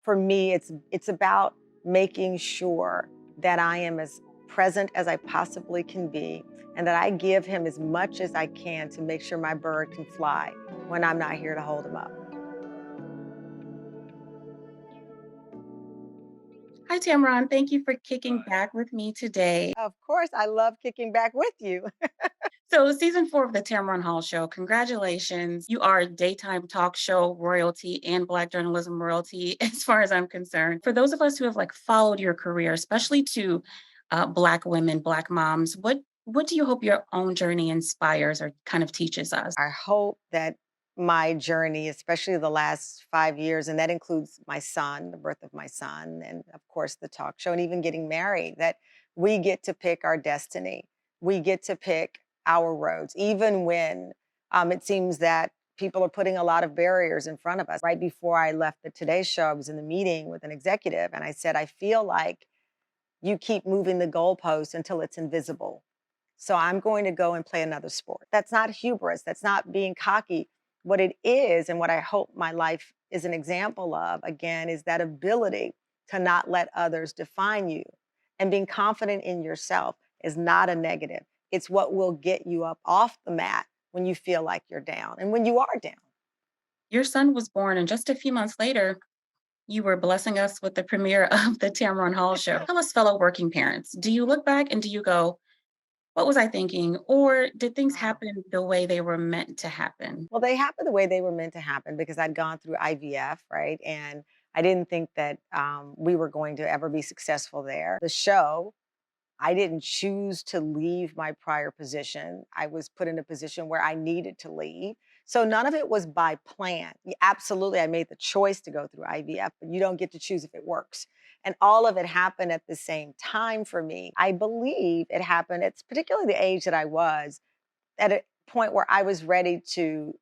For me, it's about making sure that I am as present as I possibly can be and that I give him as much as I can to make sure my bird can fly when I'm not here to hold him up. Hi, Tamron. Thank you for kicking back with me today. Of course, I love kicking back with you. So, season 4 of the Tamron Hall Show, congratulations. You are daytime talk show royalty and Black journalism royalty, as far as I'm concerned. For those of us who have followed your career, especially to Black women, Black moms, what do you hope your own journey inspires or kind of teaches us? I hope that my journey, especially the last 5 years, and that includes my son, the birth of my son, and of course the talk show, and even getting married, that we get to pick our destiny. We get to pick our roads, even when it seems that people are putting a lot of barriers in front of us. Right before I left the Today Show, I was in the meeting with an executive, and I said, I feel like you keep moving the goalpost until it's invisible. So I'm going to go and play another sport. That's not hubris. That's not being cocky. What it is, and what I hope my life is an example of, again, is that ability to not let others define you. And being confident in yourself is not a negative. It's what will get you up off the mat when you feel like you're down and when you are down. Your son was born, and just a few months later, you were blessing us with the premiere of the Tamron Hall Show. Tell us, fellow working parents, do you look back and do you go, what was I thinking? Or did things Wow. happen the way they were meant to happen? Well, they happened the way they were meant to happen because I'd gone through IVF, right? And I didn't think that we were going to ever be successful there. The show, I didn't choose to leave my prior position. I was put in a position where I needed to leave. So none of it was by plan. Absolutely, I made the choice to go through IVF, but you don't get to choose if it works. And all of it happened at the same time for me. I believe it happened at particularly the age that I was at a point where I was ready to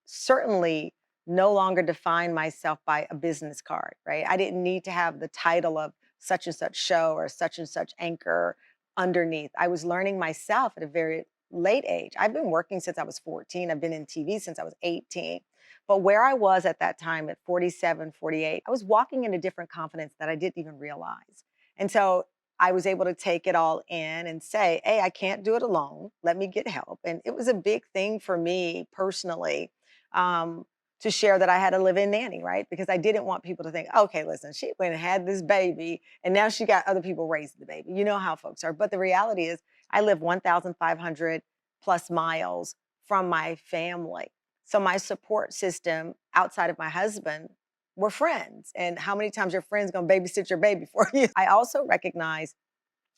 certainly no longer define myself by a business card, right? I didn't need to have the title of such and such show or such and such anchor underneath. I was learning myself at a very late age. I've been working since I was 14. I've been in TV since I was 18. But where I was at that time at 47, 48, I was walking in a different confidence that I didn't even realize. And so I was able to take it all in and say, hey, I can't do it alone. Let me get help. And it was a big thing for me personally um, to share that I had a live in nanny, right? Because I didn't want people to think, okay, listen, she went and had this baby and now she got other people raising the baby. You know how folks are. But the reality is, I live 1,500 plus miles from my family. So my support system outside of my husband were friends. And how many times your friends gonna babysit your baby for you? I also recognize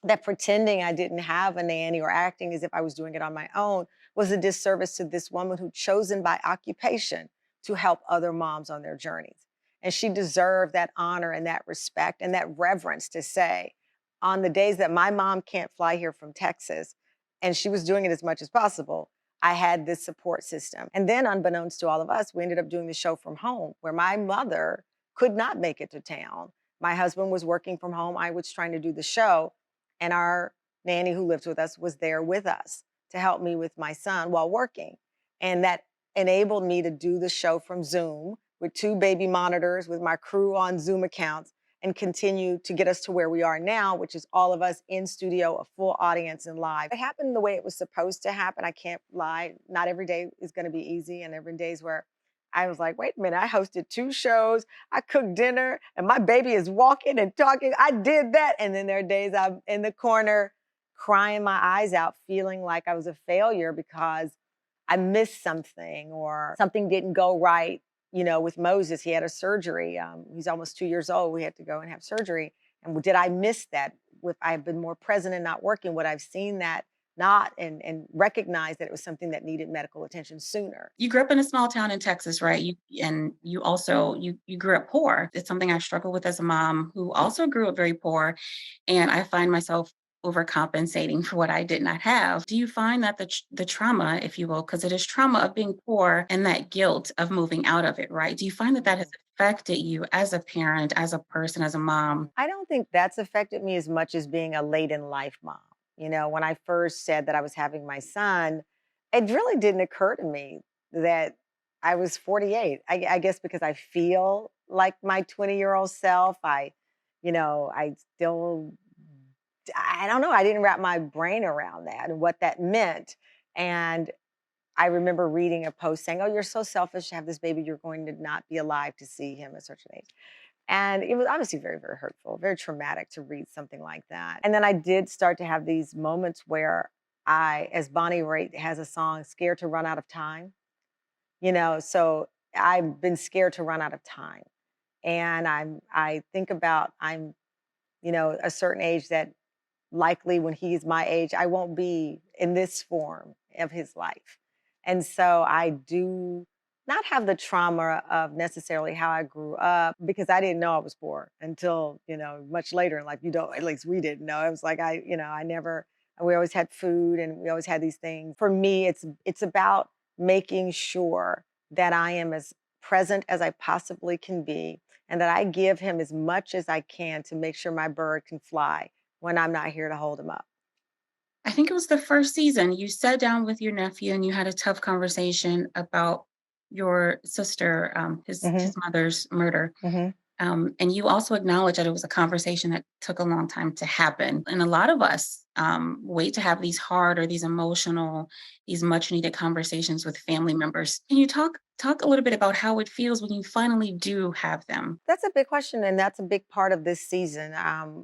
that pretending I didn't have a nanny or acting as if I was doing it on my own was a disservice to this woman who'd chosen by occupation to help other moms on their journeys. And she deserved that honor and that respect and that reverence to say, on the days that my mom can't fly here from Texas, and she was doing it as much as possible, I had this support system. And then, unbeknownst to all of us, we ended up doing the show from home where my mother could not make it to town. My husband was working from home. I was trying to do the show and our nanny who lived with us was there with us to help me with my son while working. And that enabled me to do the show from Zoom with two baby monitors, with my crew on Zoom accounts, and continue to get us to where we are now, which is all of us in studio, a full audience and live. It happened the way it was supposed to happen. I can't lie. Not every day is going to be easy. And every days where I was like, wait a minute, I hosted two shows, I cooked dinner, and my baby is walking and talking. I did that. And then there are days I'm in the corner crying my eyes out, feeling like I was a failure because I missed something or something didn't go right. You know, with Moses, he had a surgery. He's almost 2 years old. We had to go and have surgery. And did I miss that? If I've been more present and not working, would I've seen that not and recognize that it was something that needed medical attention sooner? You grew up in a small town in Texas, right? You also you grew up poor. It's something I struggle with as a mom who also grew up very poor, and I find myself overcompensating for what I did not have. Do you find that the trauma, if you will, because it is trauma of being poor and that guilt of moving out of it, right? Do you find that that has affected you as a parent, as a person, as a mom? I don't think that's affected me as much as being a late in life mom. You know, when I first said that I was having my son, it really didn't occur to me that I was 48. I guess because I feel like my 20-year-old self. I still, I don't know, I didn't wrap my brain around that and what that meant. And I remember reading a post saying, "Oh, you're so selfish to have this baby. You're going to not be alive to see him at such an age." And it was obviously very, very hurtful, very traumatic to read something like that. And then I did start to have these moments where as Bonnie Raitt has a song, "Scared to Run Out of Time," so I've been scared to run out of time. And I think about a certain age that likely when he's my age, I won't be in this form of his life. And so I do not have the trauma of necessarily how I grew up because I didn't know I was poor until, much later in life. You don't, at least we didn't know. It was like I never we always had food and we always had these things. For me, it's about making sure that I am as present as I possibly can be and that I give him as much as I can to make sure my bird can fly when I'm not here to hold him up. I think it was the first season. You sat down with your nephew and you had a tough conversation about your sister, his Mhm, mother's murder. mhm. And you also acknowledge that it was a conversation that took a long time to happen. And a lot of us wait to have these hard or these emotional, these much needed conversations with family members. Can you talk a little bit about how it feels when you finally do have them? That's a big question, and that's a big part of this season.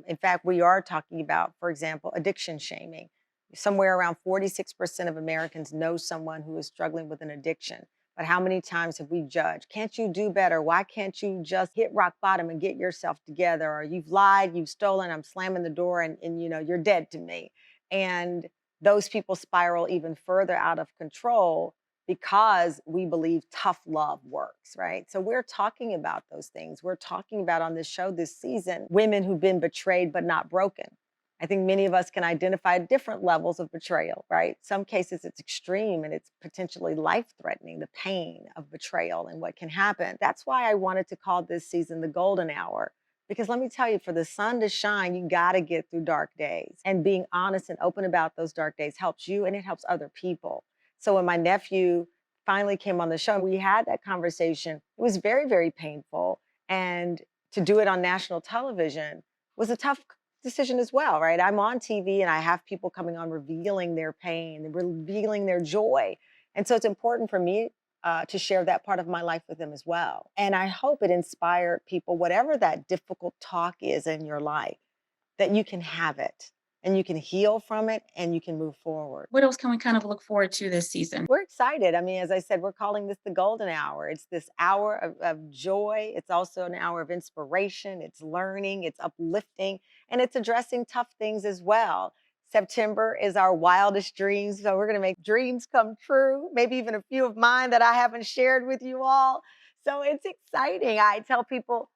In fact, we are talking about, for example, addiction shaming. Somewhere around 46% of Americans know someone who is struggling with an addiction. But how many times have we judged? Can't you do better? Why can't you just hit rock bottom and get yourself together? Or you've lied, you've stolen, I'm slamming the door, and you're dead to me. And those people spiral even further out of control because we believe tough love works, right? So we're talking about those things. We're talking about on this show this season women who've been betrayed but not broken. I think many of us can identify different levels of betrayal, right? Some cases it's extreme and it's potentially life threatening, the pain of betrayal and what can happen. That's why I wanted to call this season the golden hour. Because let me tell you, for the sun to shine, you got to get through dark days. And being honest and open about those dark days helps you and it helps other people. So when my nephew finally came on the show, we had that conversation. It was very, very painful. And to do it on national television was a tough decision as well, right? I'm on TV and I have people coming on revealing their pain, revealing their joy. And so it's important for me to share that part of my life with them as well. And I hope it inspired people, whatever that difficult talk is in your life, that you can have it and you can heal from it and you can move forward. What else can we kind of look forward to this season? We're excited. I mean, as I said, we're calling this the golden hour. It's this hour of joy. It's also an hour of inspiration. It's learning, it's uplifting, and it's addressing tough things as well. September is our wildest dreams. So we're going to make dreams come true, maybe even a few of mine that I haven't shared with you all. So it's exciting. I tell people,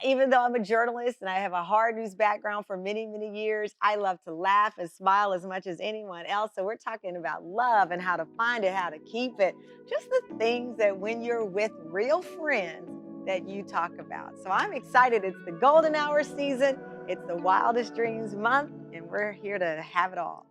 even though I'm a journalist and I have a hard news background for many, many years, I love to laugh and smile as much as anyone else. So we're talking about love and how to find it, how to keep it, just the things that when you're with real friends that you talk about. So I'm excited. It's the golden hour season. It's the wildest dreams month, and we're here to have it all.